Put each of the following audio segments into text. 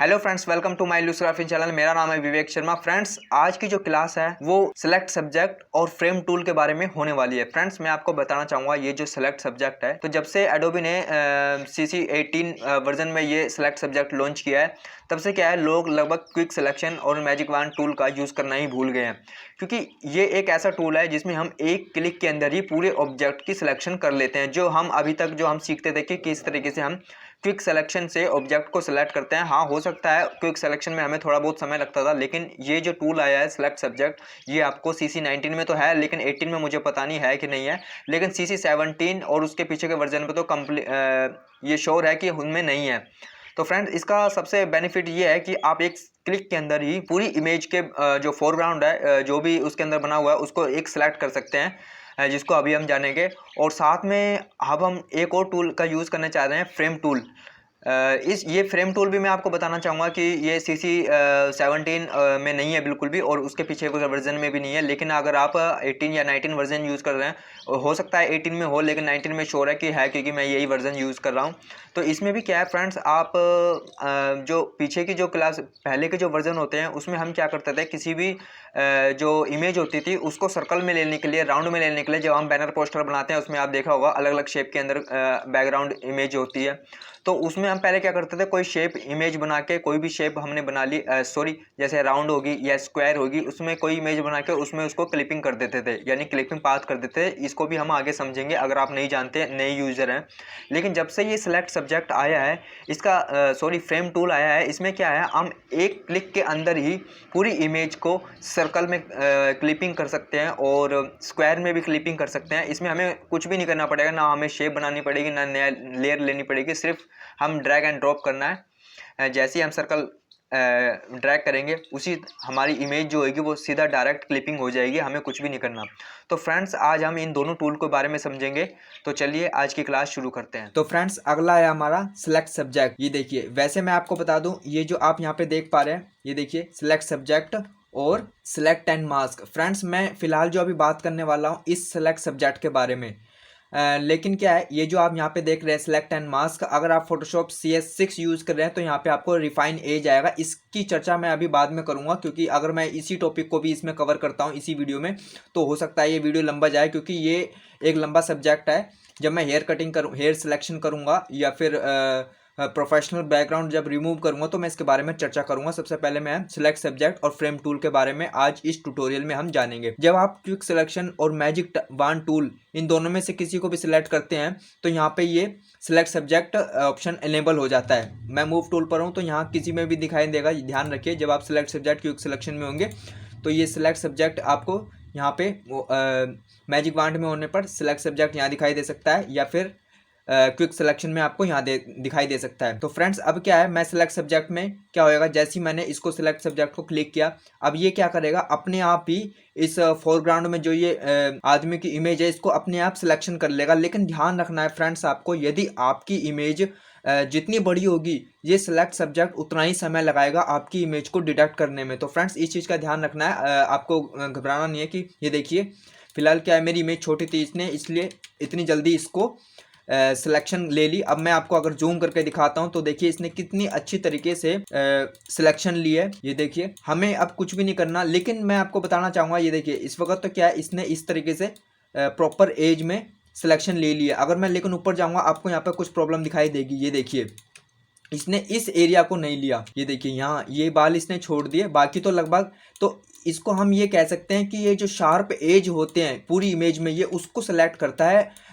Hello friends, welcome to my illusgraphic channel. मेरा नाम है विवेक शर्मा। फ्रेंड्स, आज की जो क्लास है वो सिलेक्ट सब्जेक्ट और फ्रेम टूल के बारे में होने वाली है। फ्रेंड्स, मैं आपको बताना चाहूँगा ये जो सिलेक्ट सब्जेक्ट है, तो जब से एडोबी ने CC 18 वर्जन में ये सिलेक्ट सब्जेक्ट लॉन्च किया है, तब से क्या है, लोग लगभग क्विक सिलेक्शन और मैजिक वॉन्ड टूल का यूज़ करना ही भूल गए हैं। क्योंकि ये एक ऐसा टूल है जिसमें हम एक क्लिक के अंदर ही पूरे ऑब्जेक्ट की सिलेक्शन कर लेते हैं। जो हम अभी तक जो हम सीखते थे कि किस तरीके से हम क्विक सिलेक्शन से ऑब्जेक्ट को सिलेक्ट करते हैं। हाँ, हो सकता है क्विक सिलेक्शन में हमें थोड़ा बहुत समय लगता था, लेकिन ये जो टूल आया है सिलेक्ट सब्जेक्ट, ये आपको CC 19 में तो है, लेकिन 18 में मुझे पता नहीं है कि नहीं है। लेकिन CC 17 और उसके पीछे के वर्जन पे तो ये श्योर है कि उनमें नहीं है। तो फ्रेंड्स, इसका सबसे बेनिफिट ये है कि आप एक क्लिक के अंदर ही पूरी इमेज के जो फोरग्राउंड है, जो भी उसके अंदर बना हुआ है, उसको एक सिलेक्ट कर सकते हैं, जिसको अभी हम जानेंगे। और साथ में अब हम एक और टूल का यूज़ करने चाह रहे हैं, फ्रेम टूल। ये फ्रेम टूल भी मैं आपको बताना चाहूँगा कि ये CC 17 में नहीं है बिल्कुल भी, और उसके पीछे कोई वर्जन में भी नहीं है। लेकिन अगर आप 18 या 19 वर्जन यूज़ कर रहे हैं, हो सकता है 18 में हो, लेकिन 19 में श्योर है कि है, क्योंकि मैं यही वर्जन यूज़ कर रहा हूँ। तो इसमें भी क्या है फ्रेंड्स, आप जो पीछे की जो क्लास पहले के जो वर्जन होते हैं, उसमें हम क्या करते थे, किसी भी जो इमेज होती थी उसको सर्कल में लेने के लिए, राउंड में लेने के लिए, जब हम बैनर पोस्टर बनाते हैं, उसमें आप देखा होगा अलग अलग शेप के अंदर बैकग्राउंड इमेज होती है। तो उसमें हम पहले क्या करते थे, कोई शेप इमेज बना के, कोई भी शेप हमने बना ली, जैसे राउंड होगी या स्क्वायर होगी, उसमें कोई इमेज बना के उसमें उसको क्लिपिंग कर देते थे, यानी क्लिपिंग पाथ कर देते थे। इसको भी हम आगे समझेंगे अगर आप नहीं जानते, नए यूज़र हैं। लेकिन जब से ये सिलेक्ट सब्जेक्ट आया है, फ्रेम टूल आया है, इसमें क्या है, हम एक क्लिक के अंदर ही पूरी इमेज को सर्कल में क्लिपिंग कर सकते हैं और स्क्वायर में भी क्लिपिंग कर सकते हैं। इसमें हमें कुछ भी नहीं करना पड़ेगा, ना हमें शेप बनानी पड़ेगी, ना नया लेयर लेनी पड़ेगी, सिर्फ हम ड्रैग एंड ड्रॉप करना है। जैसे ही हम सर्कल ड्रैग करेंगे, उसी हमारी इमेज जो होगी वो सीधा डायरेक्ट क्लिपिंग हो जाएगी, हमें कुछ भी नहीं करना। तो फ्रेंड्स, आज हम इन दोनों टूल के बारे में समझेंगे। तो चलिए आज की क्लास शुरू करते हैं। तो फ्रेंड्स, अगला है हमारा सिलेक्ट सब्जेक्ट। ये देखिए, वैसे मैं आपको बता दूं, ये जो आप यहाँ पे देख पा रहे हैं, ये देखिए सिलेक्ट सब्जेक्ट और सिलेक्ट एंड मास्क। फ्रेंड्स, मैं फिलहाल जो अभी बात करने वाला हूँ इस सिलेक्ट सब्जेक्ट के बारे में। लेकिन क्या है, ये जो आप यहाँ पे देख रहे हैं सिलेक्ट एंड मास्क, अगर आप फोटोशॉप CS6 यूज़ कर रहे हैं तो यहाँ पे आपको रिफाइन एज आएगा। इसकी चर्चा मैं अभी बाद में करूँगा, क्योंकि अगर मैं इसी टॉपिक को भी इसमें कवर करता हूँ इसी वीडियो में, तो हो सकता है ये वीडियो लंबा जाए, क्योंकि ये एक लंबा सब्जेक्ट है। जब मैं हेयर कटिंग करूँ, हेयर सिलेक्शन करूँगा, या फिर प्रोफेशनल बैकग्राउंड जब रिमूव करूंगा, तो मैं इसके बारे में चर्चा करूंगा। सबसे पहले मैं सिलेक्ट सब्जेक्ट और फ्रेम टूल के बारे में आज इस ट्यूटोरियल में हम जानेंगे। जब आप क्विक सिलेक्शन और मैजिक वॉन्ड टूल, इन दोनों में से किसी को भी सिलेक्ट करते हैं, तो यहाँ पे ये सिलेक्ट सब्जेक्ट ऑप्शन इनेबल हो जाता है। मैं मूव टूल पर हूँ, तो यहाँ किसी में भी दिखाई देगा। ध्यान रखिए, जब आप सिलेक्ट सब्जेक्ट क्विक सिलेक्शन में होंगे, तो ये सिलेक्ट सब्जेक्ट आपको यहाँ पे मैजिक वॉन्ड में होने पर सिलेक्ट सब्जेक्ट यहाँ दिखाई दे सकता है, या फिर क्विक सिलेक्शन में आपको यहाँ दिखाई दे सकता है। तो फ्रेंड्स, अब क्या है, मैं सिलेक्ट सब्जेक्ट में क्या होएगा, जैसे ही मैंने इसको सिलेक्ट सब्जेक्ट को क्लिक किया, अब ये क्या करेगा, अपने आप ही इस फोरग्राउंड में जो ये आदमी की इमेज है, इसको अपने आप सिलेक्शन कर लेगा। लेकिन ध्यान रखना है फ्रेंड्स आपको, यदि आपकी इमेज जितनी बड़ी होगी, ये सिलेक्ट सब्जेक्ट उतना ही समय लगाएगा आपकी इमेज को डिटेक्ट करने में। तो फ्रेंड्स, इस चीज़ का ध्यान रखना है, आपको घबराना नहीं है। कि ये देखिए, फिलहाल क्या है, मेरी इमेज छोटी थी, इसलिए इतनी जल्दी इसको सिलेक्शन ले ली। अब मैं आपको अगर जूम करके दिखाता हूं, तो देखिए इसने कितनी अच्छी तरीके से सिलेक्शन ली है। ये देखिए, हमें अब कुछ भी नहीं करना। लेकिन मैं आपको बताना चाहूँगा, ये देखिए इस वक्त तो क्या है, इसने इस तरीके से प्रॉपर एज में सिलेक्शन ले लिया। अगर मैं लेकिन ऊपर जाऊँगा, आपको यहाँ पर कुछ प्रॉब्लम दिखाई देगी। ये देखिए, इसने इस एरिया को नहीं लिया। ये देखिए, यहाँ ये बाल इसने छोड़ दिए, बाकी तो लगभग, तो इसको हम ये कह सकते हैं कि ये जो शार्प एज होते हैं पूरी इमेज में, ये उसको सेलेक्ट करता है।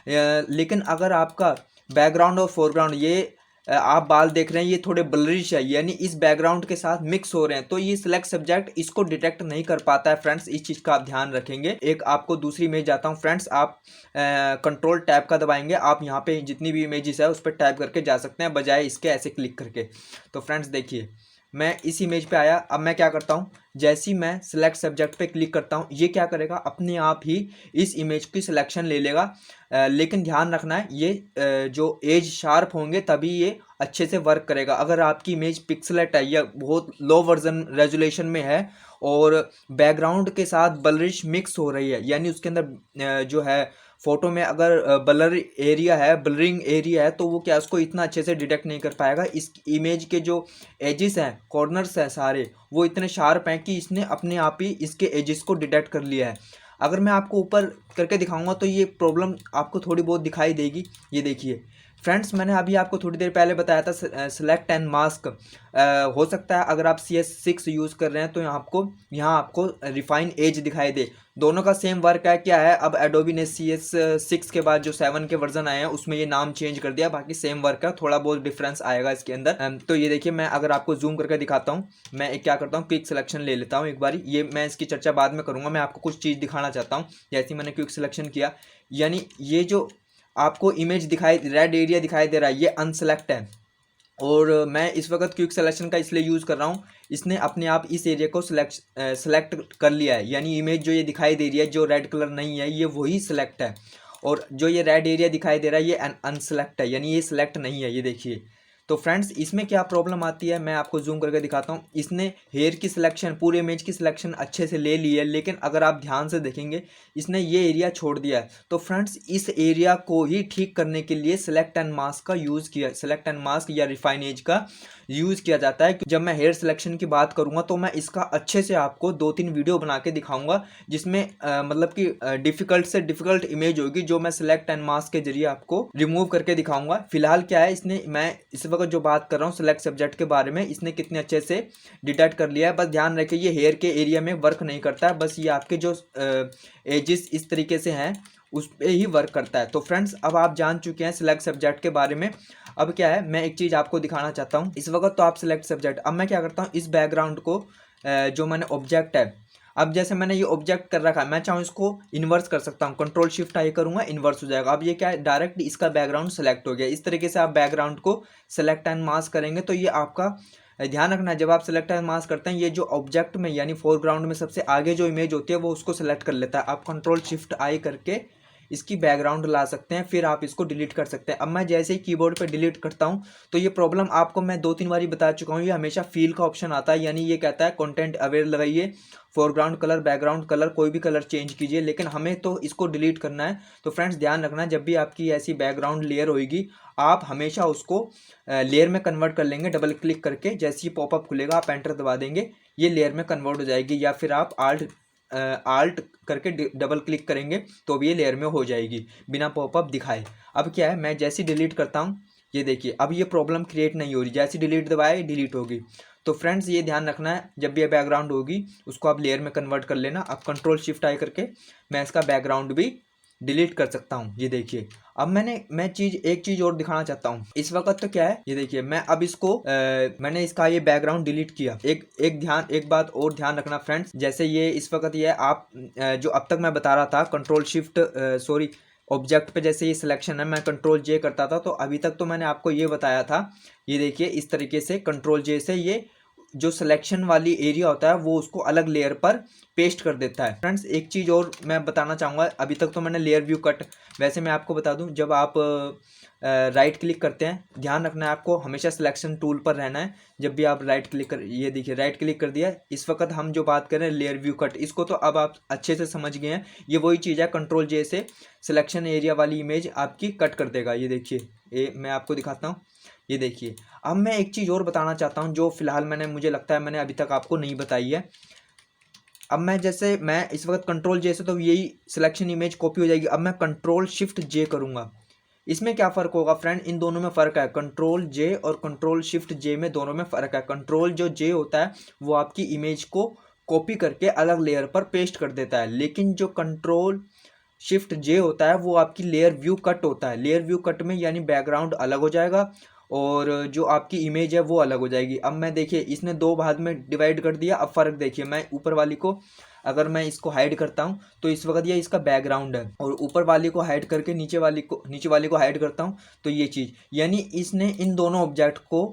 लेकिन अगर आपका बैकग्राउंड और फोरग्राउंड, ये आप बाल देख रहे हैं, ये थोड़े ब्लरिश है, यानी इस बैकग्राउंड के साथ मिक्स हो रहे हैं, तो ये सिलेक्ट सब्जेक्ट इसको डिटेक्ट नहीं कर पाता है। फ्रेंड्स, इस चीज़ का आप ध्यान रखेंगे। एक आपको दूसरी इमेज जाता हूँ फ्रेंड्स, आप कंट्रोल टैब का दबाएंगे, आप यहाँ पे जितनी भी इमेजेस है उस पर टैप करके जा सकते हैं, बजाय इसके ऐसे क्लिक करके। तो फ्रेंड्स देखिए, मैं इस इमेज पे आया। अब मैं क्या करता हूँ, जैसे ही मैं सिलेक्ट सब्जेक्ट पे क्लिक करता हूँ, ये क्या करेगा, अपने आप ही इस इमेज की सिलेक्शन ले लेगा। लेकिन ध्यान रखना है, ये जो एज शार्प होंगे तभी ये अच्छे से वर्क करेगा। अगर आपकी इमेज पिक्सलेट है या बहुत लो वर्जन रेजोल्यूशन में है और बैकग्राउंड के साथ ब्लरिश मिक्स हो रही है, यानी उसके अंदर जो है फोटो में अगर ब्लरिंग एरिया है तो वो क्या उसको इतना अच्छे से डिटेक्ट नहीं कर पाएगा। इस इमेज के जो एजेस हैं, कॉर्नर्स हैं सारे, वो इतने शार्प हैं कि इसने अपने आप ही इसके एजेस को डिटेक्ट कर लिया है। अगर मैं आपको ऊपर करके दिखाऊंगा तो ये प्रॉब्लम आपको थोड़ी बहुत दिखाई देगी। ये देखिए फ्रेंड्स, मैंने अभी आपको थोड़ी देर पहले बताया था सेलेक्ट एंड मास्क। हो सकता है अगर आप CS6 यूज़ कर रहे हैं तो यहाँ आपको रिफाइन एज दिखाई दे। दोनों का सेम वर्क है। क्या है, अब एडोबी ने CS6 के बाद जो 7 के वर्जन आए हैं उसमें ये नाम चेंज कर दिया, बाकी सेम वर्क है, थोड़ा बहुत डिफरेंस आएगा इसके अंदर। तो ये देखिए, मैं अगर आपको जूम करके दिखाता हूँ, मैं एक क्या करता हूँ, क्विक सिलेक्शन ले लेता हूँ एक बार। ये मैं इसकी चर्चा बाद में करूँगा, मैं आपको कुछ चीज़ दिखाना चाहता हूँ। जैसे मैंने क्विक सिलेक्शन किया, यानी ये जो आपको इमेज दिखाई, रेड एरिया दिखाई दे रहा है, ये अनसेलेक्ट है। और मैं इस वक्त क्विक सिलेक्शन का इसलिए यूज़ कर रहा हूँ, इसने अपने आप इस एरिया को सेलेक्ट कर लिया है। यानी इमेज जो ये दिखाई दे रही है, जो रेड कलर नहीं है, ये वही सिलेक्ट है। और जो ये रेड एरिया दिखाई दे रहा है, ये अनसेलेक्ट है, यानी ये सिलेक्ट नहीं है। ये देखिए। तो फ्रेंड्स, इसमें क्या प्रॉब्लम आती है, मैं आपको जूम करके दिखाता हूँ। इसने हेयर की सिलेक्शन, पूरे इमेज की सिलेक्शन अच्छे से ले ली है, लेकिन अगर आप ध्यान से देखेंगे इसने ये एरिया छोड़ दिया है। तो फ्रेंड्स, इस एरिया को ही ठीक करने के लिए सेलेक्ट एंड मास्क का यूज़ किया, सेलेक्ट एंड मास्क या रिफाइन एज का यूज़ किया जाता है। जब मैं हेयर सिलेक्शन की बात करूँगा तो मैं इसका अच्छे से आपको 2-3 वीडियो बना के दिखाऊंगा, जिसमें मतलब कि डिफ़िकल्ट से डिफ़िकल्ट इमेज होगी, जो मैं सेलेक्ट एंड मास्क के जरिए आपको रिमूव करके दिखाऊंगा। फिलहाल क्या है, इसने, मैं इस वक्त जो बात कर रहा हूँ सेलेक्ट सब्जेक्ट के बारे में, इसने कितने अच्छे से डिटेक्ट कर लिया है। बस ध्यान रखें, ये हेयर के एरिया में वर्क नहीं करता है, बस ये आपके जो एजेस इस तरीके से हैं उस पर ही वर्क करता है। तो फ्रेंड्स, अब आप जान चुके हैं सिलेक्ट सब्जेक्ट के बारे में। अब क्या है, मैं एक चीज़ आपको दिखाना चाहता हूँ। इस वक्त तो आप सिलेक्ट सब्जेक्ट, अब मैं क्या करता हूँ, इस बैकग्राउंड को जो मैंने ऑब्जेक्ट है, अब जैसे मैंने ये ऑब्जेक्ट कर रखा है, मैं चाहूँ इसको इन्वर्स कर सकता हूँ। Ctrl+Shift+I करूँगा, इन्वर्स हो जाएगा। अब ये क्या है, डायरेक्ट इसका बैकग्राउंड सेलेक्ट हो गया। इस तरीके से आप बैकग्राउंड को सेलेक्ट एंड मास्क करेंगे तो ये आपका ध्यान रखना है, जब आप सेलेक्ट एंड मास्क करते हैं, ये जो ऑब्जेक्ट में यानी फोरग्राउंड में सबसे आगे जो इमेज होती है वो उसको सेलेक्ट कर लेता है। आप Ctrl+Shift+I करके इसकी बैकग्राउंड ला सकते हैं, फिर आप इसको डिलीट कर सकते हैं। अब मैं जैसे ही कीबोर्ड पे डिलीट करता हूं तो ये प्रॉब्लम आपको मैं 2-3 बारी बता चुका हूं, ये हमेशा फील का ऑप्शन आता है, यानी ये कहता है कंटेंट अवेयर लगाइए, फोरग्राउंड कलर, बैकग्राउंड कलर, कोई भी कलर चेंज कीजिए, लेकिन हमें तो इसको डिलीट करना है। तो फ्रेंड्स, ध्यान रखना, जब भी आपकी ऐसी बैकग्राउंड लेयर होगी, आप हमेशा उसको लेयर में कन्वर्ट कर लेंगे डबल क्लिक करके। जैसे ही पॉपअप खुलेगा आप एंटर दबा देंगे, ये लेयर में कन्वर्ट हो जाएगी, या फिर आप आल्ट करके डबल क्लिक करेंगे तो भी ये लेयर में हो जाएगी बिना पॉपअप दिखाए। अब क्या है, मैं जैसे डिलीट करता हूँ, ये देखिए अब ये प्रॉब्लम क्रिएट नहीं हो रही, जैसे डिलीट दबाए डिलीट होगी। तो फ्रेंड्स, ये ध्यान रखना है, जब भी ये बैकग्राउंड होगी उसको आप लेयर में कन्वर्ट कर लेना। अब Ctrl+Shift+I करके मैं इसका बैकग्राउंड भी डिलीट कर सकता हूँ। ये देखिए, अब एक चीज और दिखाना चाहता हूँ। इस वक्त तो क्या है, ये देखिए, मैं अब इसको मैंने इसका ये बैकग्राउंड डिलीट किया। एक बात और ध्यान रखना फ्रेंड्स, जैसे ये इस वक्त ये आप जो अब तक मैं बता रहा था, ऑब्जेक्ट पे जैसे ये सिलेक्शन है, मैं Ctrl+J करता था, तो अभी तक तो मैंने आपको ये बताया था। ये देखिए, इस तरीके से Ctrl+J से ये जो सिलेक्शन वाली एरिया होता है वो उसको अलग लेयर पर पेस्ट कर देता है। फ्रेंड्स, एक चीज़ और मैं बताना चाहूँगा, अभी तक तो मैंने लेयर व्यू कट, वैसे मैं आपको बता दूं, जब आप राइट क्लिक करते हैं, ध्यान रखना है आपको हमेशा सिलेक्शन टूल पर रहना है। जब भी आप राइट क्लिक कर, ये देखिए राइट क्लिक कर दिया, इस वक्त हम जो बात कर रहे हैं लेयर व्यू कट, इसको तो अब आप अच्छे से समझ गए हैं। ये वही चीज़ है, Ctrl+J से सिलेक्शन एरिया वाली इमेज आपकी कट कर देगा। ये देखिए, ये मैं आपको दिखाता हूँ, ये देखिए। अब मैं एक चीज़ और बताना चाहता हूँ जो फिलहाल मुझे लगता है मैंने अभी तक आपको नहीं बताई है। अब मैं इस वक्त Ctrl+J से तो यही सिलेक्शन इमेज कॉपी हो जाएगी। अब मैं Ctrl+Shift+J करूँगा, इसमें क्या फ़र्क होगा फ्रेंड, इन दोनों में फ़र्क है। Ctrl+J और Ctrl+Shift+J में दोनों में फ़र्क है। कंट्रोल जो J होता है वो आपकी इमेज को कॉपी करके अलग लेयर पर पेस्ट कर देता है, लेकिन जो Ctrl+Shift+J होता है वो आपकी लेयर व्यू कट होता है। लेयर व्यू कट में यानी बैकग्राउंड अलग हो जाएगा और जो आपकी इमेज है वो अलग हो जाएगी। अब मैं देखिए, इसने 2 भाग में डिवाइड कर दिया। अब फ़र्क देखिए, मैं ऊपर वाली को अगर मैं इसको हाइड करता हूँ तो इस वक्त ये इसका बैकग्राउंड है, और ऊपर वाली को हाइड करके नीचे वाली को हाइड करता हूँ तो ये चीज़, यानी इसने इन दोनों ऑब्जेक्ट को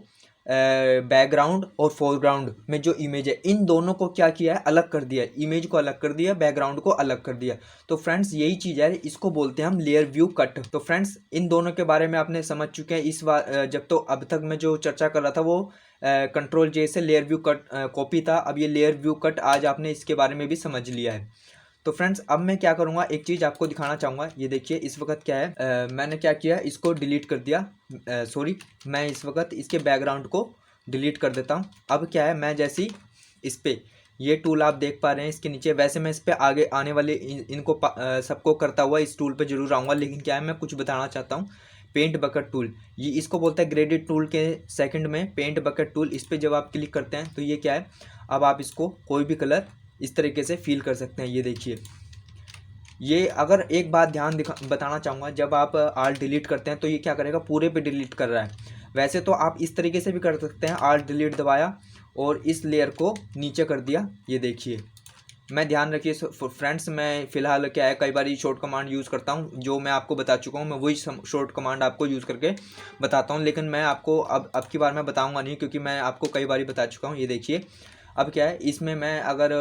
बैकग्राउंड और फोरग्राउंड में जो इमेज है, इन दोनों को क्या किया है, अलग कर दिया, इमेज को अलग कर दिया, बैकग्राउंड को अलग कर दिया। तो फ्रेंड्स, यही चीज़ है, इसको बोलते हैं हम लेयर व्यू कट। तो फ्रेंड्स, इन दोनों के बारे में आपने समझ चुके हैं इस बार। जब तो अब तक मैं जो चर्चा कर रहा था वो Ctrl+J से लेयर व्यू कट कॉपी था। अब ये लेयर व्यू कट आज आपने इसके बारे में भी समझ लिया है। तो फ्रेंड्स अब मैं क्या करूँगा, एक चीज़ आपको दिखाना चाहूँगा। ये देखिए इस वक्त क्या है, मैंने क्या किया, इसको डिलीट कर दिया। सॉरी, मैं इस वक्त इसके बैकग्राउंड को डिलीट कर देता हूँ। अब क्या है, मैं जैसी इस पर ये टूल आप देख पा रहे हैं इसके नीचे, वैसे मैं इस पर आगे आने वाले इनको सबको करता हुआ इस टूल पे जरूर आऊँगा। लेकिन क्या है, मैं कुछ बताना चाहता हूँ। पेंट बकेट टूल, ये इसको बोलता है ग्रेडेड टूल के सेकंड में पेंट बकेट टूल। इस पर जब आप क्लिक करते हैं तो ये क्या है, अब आप इसको कोई भी कलर इस तरीके से फील कर सकते हैं। ये देखिए, ये अगर एक बात ध्यान बताना चाहूँगा, जब आप आल्ट डिलीट करते हैं तो ये क्या करेगा, पूरे पे डिलीट कर रहा है। वैसे तो आप इस तरीके से भी कर सकते हैं, आल्ट डिलीट दबाया और इस लेयर को नीचे कर दिया। ये देखिए, मैं ध्यान रखिए फ्रेंड्स, मैं फ़िलहाल क्या है, कई बार शॉर्ट कमांड यूज़ करता हूँ, जो मैं आपको बता चुका हूँ। मैं वही शॉर्ट कमांड आपको यूज़ करके बताता हूँ, लेकिन मैं आपको अब की बार मैं बताऊँगा नहीं, क्योंकि मैं आपको कई बार बता चुका हूँ। ये देखिए, अब क्या है, इसमें मैं अगर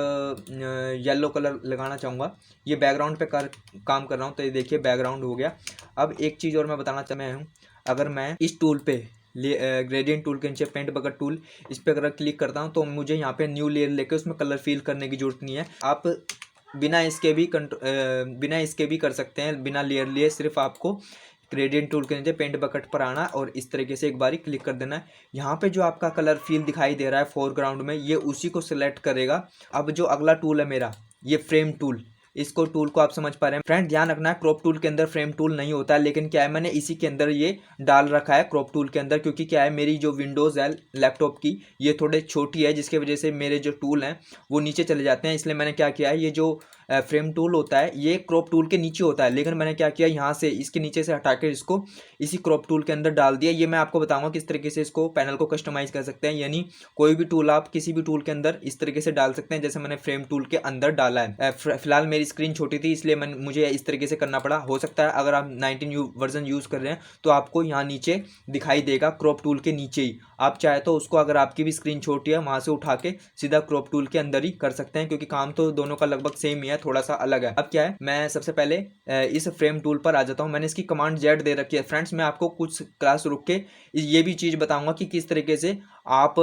येलो कलर लगाना चाहूँगा, ये बैकग्राउंड पे काम कर रहा हूँ, तो ये देखिए बैकग्राउंड हो गया। अब एक चीज़ और मैं बताना चाहता हूँ, अगर मैं इस टूल पे ग्रेडियंट टूल के नीचे पेंट बकेट टूल, इस पर अगर क्लिक करता हूँ तो मुझे यहाँ पे न्यू लेयर लेके उसमें कलर फिल करने की जरूरत नहीं है। आप बिना इसके भी कर सकते हैं, बिना लेयर लिए। सिर्फ आपको ग्रेडियंट टूल के नीचे पेंट बकेट पर आना और इस तरीके से एक बारी क्लिक कर देना है। यहाँ पे जो आपका कलर फील दिखाई दे रहा है फोरग्राउंड में, ये उसी को सिलेक्ट करेगा। अब जो अगला टूल है मेरा, ये फ्रेम टूल, इसको टूल को आप समझ पा रहे हैं। फ्रेंड ध्यान रखना है, क्रॉप टूल के अंदर फ्रेम टूल नहीं होता है, लेकिन क्या है, मैंने इसी के अंदर ये डाल रखा है क्रॉप टूल के अंदर, क्योंकि क्या है, मेरी जो विंडोज़ है लैपटॉप की, ये थोड़े छोटी है, जिसकी वजह से मेरे जो टूल हैं वो नीचे चले जाते हैं। इसलिए मैंने क्या किया है, ये जो फ्रेम टूल होता है ये क्रॉप टूल के नीचे होता है, लेकिन मैंने क्या किया, यहाँ से इसके नीचे से हटा के इसको इसी क्रॉप टूल के अंदर डाल दिया। ये मैं आपको बताऊंगा किस तरीके से इसको पैनल को कस्टमाइज कर सकते हैं, यानी कोई भी टूल आप किसी भी टूल के अंदर इस तरीके से डाल सकते हैं, जैसे मैंने फ्रेम टूल के अंदर डाला है। फिलहाल मेरी स्क्रीन छोटी थी, इसलिए मुझे इस तरीके से करना पड़ा। हो सकता है अगर आप 19 वर्जन यूज़ कर रहे हैं तो आपको यहाँ नीचे दिखाई देगा, क्रॉप टूल के नीचे ही। आप चाहे तो उसको, अगर आपकी भी स्क्रीन छोटी है, वहाँ से उठा के सीधा क्रॉप टूल के अंदर ही कर सकते हैं, क्योंकि काम तो दोनों का लगभग सेम ही है, थोड़ा सा अलग है। अब क्या है, मैं सबसे पहले इस फ्रेम टूल पर आ जाता हूँ। मैंने इसकी कमांड जेड दे रखी है। फ्रेंड्स मैं आपको कुछ क्लास रुक के ये भी चीज़ बताऊंगा कि किस तरीके से आप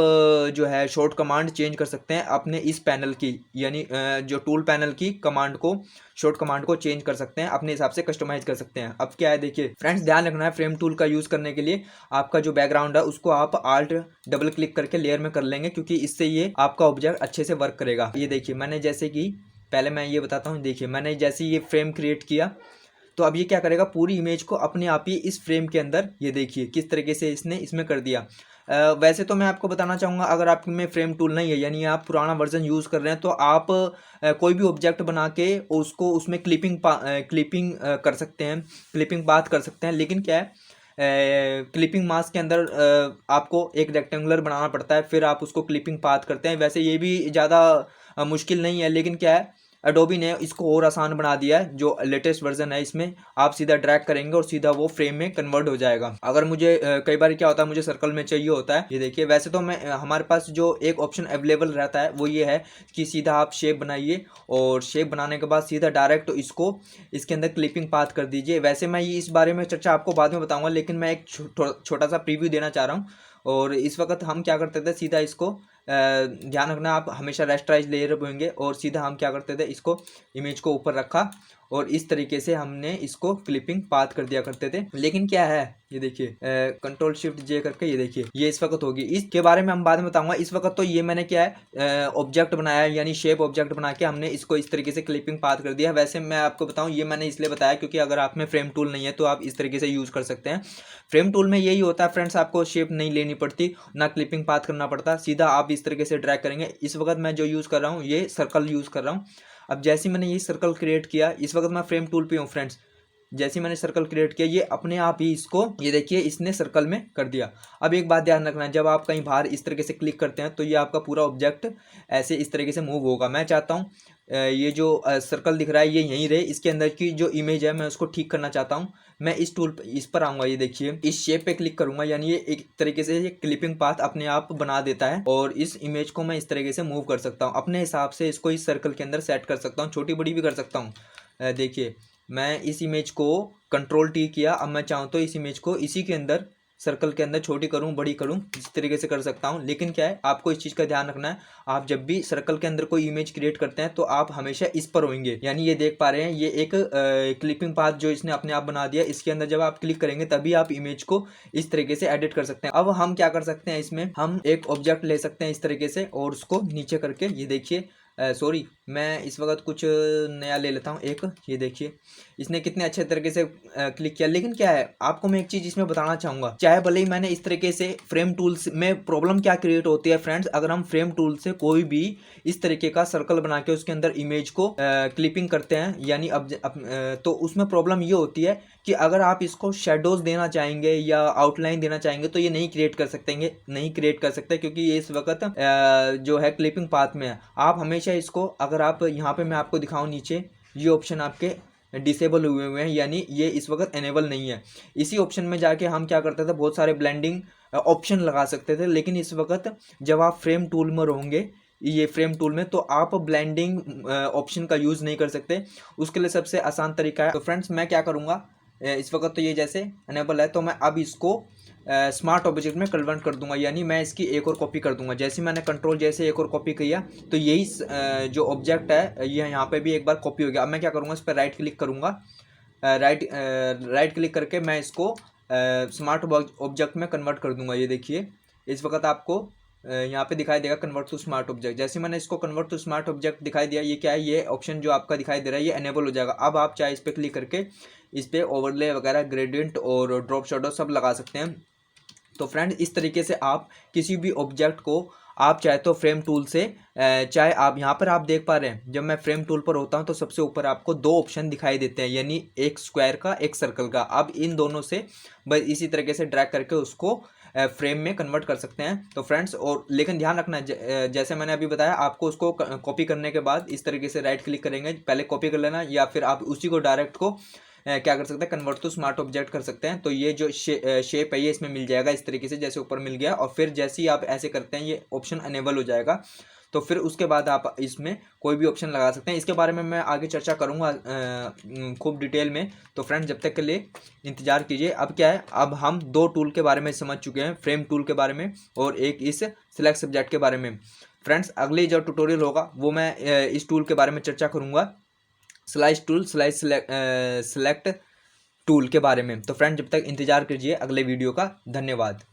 जो है शॉर्ट कमांड चेंज कर सकते हैं अपने इस पैनल की, यानी जो टूल पैनल की कमांड को, शॉर्ट कमांड को चेंज कर सकते हैं, अपने हिसाब से कस्टमाइज कर सकते हैं। अब क्या है, देखिए फ्रेंड्स ध्यान रखना है, फ्रेम टूल का यूज़ करने के लिए आपका जो बैकग्राउंड है उसको आप आल्ट डबल क्लिक करके लेयर में कर लेंगे, क्योंकि इससे ये आपका ऑब्जेक्ट अच्छे से वर्क करेगा। ये देखिए, मैंने जैसे कि पहले मैं ये बताता हूँ, देखिए मैंने जैसे ये फ्रेम क्रिएट किया, तो अब ये क्या करेगा, पूरी इमेज को अपने आप ही इस फ्रेम के अंदर, ये देखिए किस तरीके से इसने इसमें कर दिया। वैसे तो मैं आपको बताना चाहूँगा, अगर आप में फ्रेम टूल नहीं है, यानी आप पुराना वर्जन यूज़ कर रहे हैं, तो आप कोई भी ऑब्जेक्ट बना के उसको उसमें क्लिपिंग कर सकते हैं, क्लिपिंग पाथ कर सकते हैं। लेकिन क्या है, क्लिपिंग मास्क के अंदर आपको एक रेक्टेंगुलर बनाना पड़ता है, फिर आप उसको क्लिपिंग पाथ करते हैं। वैसे ये भी ज़्यादा मुश्किल नहीं है, लेकिन क्या है, एडोबी ने इसको और आसान बना दिया है। जो लेटेस्ट वर्जन है इसमें आप सीधा ड्रैग करेंगे और सीधा वो फ्रेम में कन्वर्ट हो जाएगा। अगर मुझे कई बार क्या होता है, मुझे सर्कल में चाहिए होता है, ये देखिए। वैसे तो मैं हमारे पास जो एक ऑप्शन अवेलेबल रहता है वो ये है कि सीधा आप शेप बनाइए और शेप बनाने के बाद सीधा डायरेक्ट इसको इसके अंदर क्लिपिंग पाथ कर दीजिए। वैसे मैं इस बारे में चर्चा आपको बाद में बताऊँगा, लेकिन मैं एक छोटा सा प्रीव्यू देना चाह रहा हूँ। और इस वक्त हम क्या करते थे, सीधा इसको ध्यान रखना, आप हमेशा रेस्टराइज लेयर होंगे, और सीधा हम क्या करते थे, इसको इमेज को ऊपर रखा और इस तरीके से हमने इसको क्लिपिंग पाथ कर दिया करते थे। लेकिन क्या है, ये देखिए कंट्रोल शिफ्ट जे करके, ये देखिए ये इस वक्त होगी। इसके बारे में हम बाद में बताऊंगा। इस वक्त तो ये मैंने क्या है, ऑब्जेक्ट बनाया, यानी शेप ऑब्जेक्ट बना के हमने इसको इस तरीके से क्लिपिंग पाथ कर दिया। वैसे मैं आपको बताऊं, ये मैंने इसलिए बताया क्योंकि अगर आप में फ्रेम टूल नहीं है तो आप इस तरीके से यूज़ कर सकते हैं। फ्रेम टूल में यही होता है फ्रेंड्स, आपको शेप नहीं लेनी पड़ती, ना क्लिपिंग पाथ करना पड़ता, सीधा आप इस तरीके से ड्रैग करेंगे। इस वक्त मैं जो यूज़ कर रहा हूँ, ये सर्कल यूज़ कर रहा हूँ। अब जैसे मैंने ये सर्कल क्रिएट किया, इस वक्त मैं फ्रेम टूल पे हूँ फ्रेंड्स, जैसे मैंने सर्कल क्रिएट किया, ये अपने आप ही इसको, ये देखिए इसने सर्कल में कर दिया। अब एक बात ध्यान रखना है, जब आप कहीं बाहर इस तरीके से क्लिक करते हैं तो ये आपका पूरा ऑब्जेक्ट ऐसे इस तरीके से मूव होगा। मैं चाहता हूँ ये जो सर्कल दिख रहा है ये यहीं रहे, इसके अंदर की जो इमेज है मैं उसको ठीक करना चाहता हूँ। मैं इस टूल इस पर आऊँगा, ये देखिए इस शेप पे क्लिक करूँगा, यानी ये एक तरीके से ये क्लिपिंग पाथ अपने आप बना देता है, और इस इमेज को मैं इस तरीके से मूव कर सकता हूँ अपने हिसाब से, इसको इस सर्कल के अंदर सेट कर सकता हूँ, छोटी बड़ी भी कर सकता हूँ। देखिए मैं इस इमेज को कंट्रोल टी किया, अब मैं चाहूँ तो इस इमेज को इसी के अंदर सर्कल के अंदर छोटी करूँ बड़ी करूँ जिस तरीके से कर सकता हूँ। लेकिन क्या है, आपको इस चीज़ का ध्यान रखना है, आप जब भी सर्कल के अंदर कोई इमेज क्रिएट करते हैं तो आप हमेशा इस पर होंगे। यानी ये देख पा रहे हैं, ये एक क्लिपिंग पाथ जो इसने अपने आप बना दिया, इसके अंदर जब आप क्लिक करेंगे तभी आप इमेज को इस तरीके से एडिट कर सकते हैं। अब हम क्या कर सकते हैं, इसमें हम एक ऑब्जेक्ट ले सकते हैं इस तरीके से और उसको नीचे करके, ये देखिए सॉरी मैं इस वक्त कुछ नया ले लेता हूँ एक, ये देखिए इसने कितने अच्छे तरीके से क्लिक किया। लेकिन क्या है, आपको मैं एक चीज़ इसमें बताना चाहूँगा, चाहे भले ही मैंने इस तरीके से फ्रेम टूल्स में प्रॉब्लम क्या क्रिएट होती है फ्रेंड्स, अगर हम फ्रेम टूल से कोई भी इस तरीके का सर्कल बना के उसके अंदर इमेज को क्लिपिंग करते हैं, यानी तो उसमें प्रॉब्लम ये होती है कि अगर आप इसको शेडोज देना चाहेंगे या आउटलाइन देना चाहेंगे तो ये नहीं क्रिएट कर सकते क्योंकि ये इस वक्त जो है क्लिपिंग पाथ में है। आप हमेशा इसको, अगर आप यहाँ पे मैं आपको दिखाऊं नीचे, ये ऑप्शन आपके डिसेबल हुए हैं, यानी ये इस वक्त एनेबल नहीं है। इसी ऑप्शन में जाके हम क्या करते थे, बहुत सारे ब्लेंडिंग ऑप्शन लगा सकते थे। लेकिन इस वक्त जब आप फ्रेम टूल में रहोगे, ये फ्रेम टूल में, तो आप ब्लेंडिंग ऑप्शन का यूज़ नहीं कर सकते। उसके लिए सबसे आसान तरीका है, तो फ्रेंड्स मैं क्या करूँगा, इस वक्त तो ये जैसे अनेबल है, तो मैं अब इसको स्मार्ट ऑब्जेक्ट में कन्वर्ट कर दूंगा, यानी मैं इसकी एक और कॉपी कर दूंगा। जैसे मैंने कंट्रोल जैसे एक और कॉपी किया तो यही जो ऑब्जेक्ट है ये यहाँ पे भी एक बार कॉपी हो गया। अब मैं क्या करूँगा, इस पर राइट क्लिक करूँगा, राइट क्लिक करके मैं इसको स्मार्ट ऑब्जेक्ट में कन्वर्ट कर दूंगा। ये देखिए इस वक्त आपको यहाँ पे दिखाई देगा कन्वर्ट टू स्मार्ट ऑब्जेक्ट। जैसे मैंने इसको कन्वर्ट टू स्मार्ट ऑब्जेक्ट दिखाई दिया, ये क्या है, ये ऑप्शन जो आपका दिखाई दे रहा है ये एनेबल हो जाएगा। अब आप चाहे इस पर क्लिक करके इस पर ओवरले वगैरह, ग्रेडियंट और ड्रॉप शेडो सब लगा सकते हैं। तो फ्रेंड इस तरीके से आप किसी भी ऑब्जेक्ट को आप चाहे तो फ्रेम टूल से, चाहे आप यहाँ पर आप देख पा रहे हैं, जब मैं फ्रेम टूल पर होता हूँ तो सबसे ऊपर आपको दो ऑप्शन दिखाई देते हैं, यानी एक स्क्वायर का एक सर्कल का। अब इन दोनों से बस इसी तरीके से ड्रैग करके उसको फ्रेम में कन्वर्ट कर सकते हैं। तो फ्रेंड्स, और लेकिन ध्यान रखना, जैसे मैंने अभी बताया, आपको उसको कॉपी करने के बाद इस तरीके से राइट क्लिक करेंगे, पहले कॉपी कर लेना, या फिर आप उसी को डायरेक्ट को क्या कर सकते हैं, कन्वर्ट टू स्मार्ट ऑब्जेक्ट कर सकते हैं। तो ये जो शेप है ये इसमें मिल जाएगा इस तरीके से, जैसे ऊपर मिल गया, और फिर जैसे ही आप ऐसे करते हैं ये ऑप्शन अनेबल हो जाएगा। तो फिर उसके बाद आप इसमें कोई भी ऑप्शन लगा सकते हैं। इसके बारे में मैं आगे चर्चा करूंगा खूब डिटेल में। तो फ्रेंड्स जब तक के लिए इंतजार कीजिए। अब क्या है, अब हम दो टूल के बारे में समझ चुके हैं, फ्रेम टूल के बारे में और एक इस सिलेक्ट सब्जेक्ट के बारे में। फ्रेंड्स अगली जो ट्यूटोरियल होगा वो मैं इस टूल के बारे में चर्चा करूंगा, स्लाइस टूल, सिलेक्ट टूल के बारे में। तो फ्रेंड जब तक इंतजार कीजिए अगले वीडियो का। धन्यवाद।